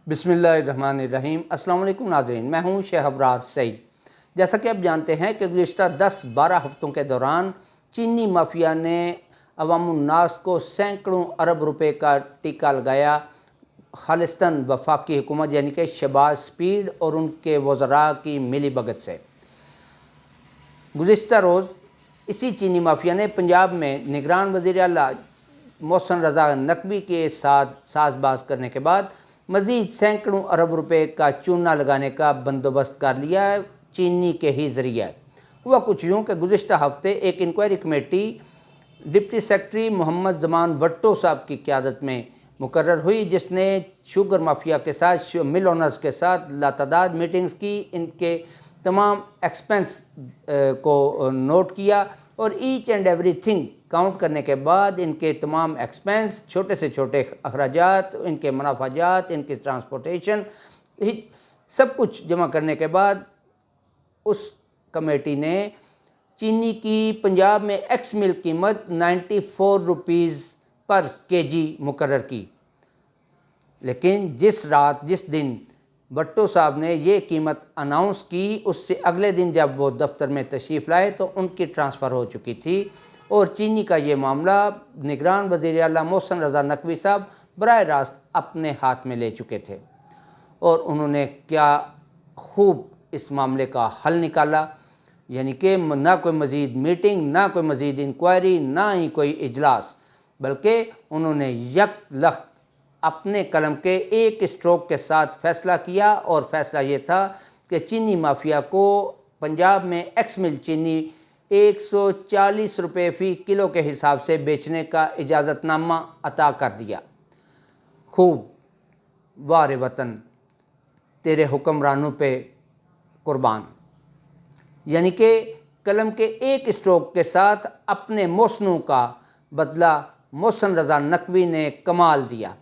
بسم اللہ الرحمن الرحیم۔ السلام علیکم ناظرین، میں ہوں شیخ ابرار سعید۔ جیسا کہ آپ جانتے ہیں کہ گزشتہ 10-12 ہفتوں کے دوران چینی مافیا نے عوام الناس کو سینکڑوں ارب روپے کا ٹیکہ لگایا خالصتاً وفاقی حکومت یعنی کہ شہباز سپید اور ان کے وزراء کی ملی بھگت سے۔ گزشتہ روز اسی چینی مافیا نے پنجاب میں نگران وزیر اعلیٰ محسن رضا نقوی کے ساتھ ساز باز کرنے کے بعد مزید سینکڑوں ارب روپے کا چونا لگانے کا بندوبست کر لیا ہے چینی کے ہی ذریعہ۔ ہوا کچھ یوں کہ گزشتہ ہفتے ایک inquiry committee deputy secretary Muhammad Zaman Bhutto صاحب کی قیادت میں مقرر ہوئی، جس نے شوگر مافیا کے ساتھ مل اونرز کے ساتھ لاتعداد میٹنگز کی، ان کے تمام ایکسپنس کو نوٹ کیا اور each and everything count کرنے کے بعد ان کے تمام ایکسپنس، چھوٹے سے چھوٹے اخراجات، ان کے منافع جات، ان کی ٹرانسپورٹیشن، سب کچھ جمع کرنے کے بعد اس کمیٹی نے چینی کی پنجاب میں ایکس مل قیمت 94 روپیز پر کے جی مقرر کی۔ لیکن جس دن بھٹو صاحب نے یہ قیمت اناؤنس کی، اس سے اگلے دن جب وہ دفتر میں تشریف لائے تو ان کی ٹرانسفر ہو چکی تھی اور چینی کا یہ معاملہ نگران وزیر اعلیٰ محسن رضا نقوی صاحب براہ راست اپنے ہاتھ میں لے چکے تھے، اور انہوں نے کیا خوب اس معاملے کا حل نکالا، یعنی کہ نہ کوئی مزید میٹنگ، نہ کوئی مزید انکوائری، نہ ہی کوئی اجلاس، بلکہ انہوں نے یک لخت اپنے قلم کے ایک اسٹروک کے ساتھ فیصلہ کیا، اور فیصلہ یہ تھا کہ چینی مافیا کو پنجاب میں ایکس مل چینی 140 روپے فی کلو کے حساب سے بیچنے کا اجازت نامہ عطا کر دیا۔ خوب، وار وطن تیرے حکمرانوں پہ قربان، یعنی کہ قلم کے ایک اسٹروک کے ساتھ اپنے محسنوں کا بدلہ محسن رضا نقوی نے کمال دیا۔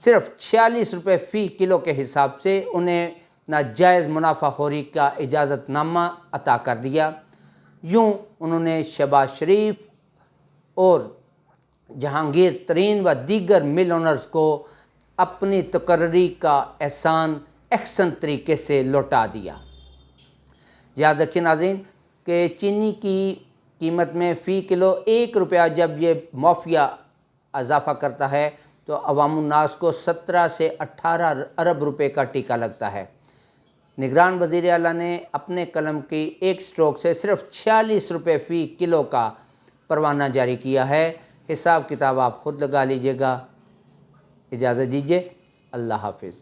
صرف 46 روپے فی کلو کے حساب سے انہیں ناجائز منافع خوری کا اجازت نامہ عطا کر دیا۔ یوں انہوں نے شہباز شریف اور جہانگیر ترین و دیگر مل اونرز کو اپنی تقرری کا احسان احسن طریقے سے لوٹا دیا۔ یاد رکھیں ناظرین کہ چینی کی قیمت میں فی کلو 1 روپیہ جب یہ مافیا اضافہ کرتا ہے تو عوام الناس کو 17 سے 18 ارب روپے کا ٹیکہ لگتا ہے۔ نگران وزیر اعلیٰ نے اپنے قلم کی ایک سٹروک سے صرف 46 روپے فی کلو کا پروانہ جاری کیا ہے۔ حساب کتاب آپ خود لگا لیجئے گا۔ اجازت دیجیے، اللہ حافظ۔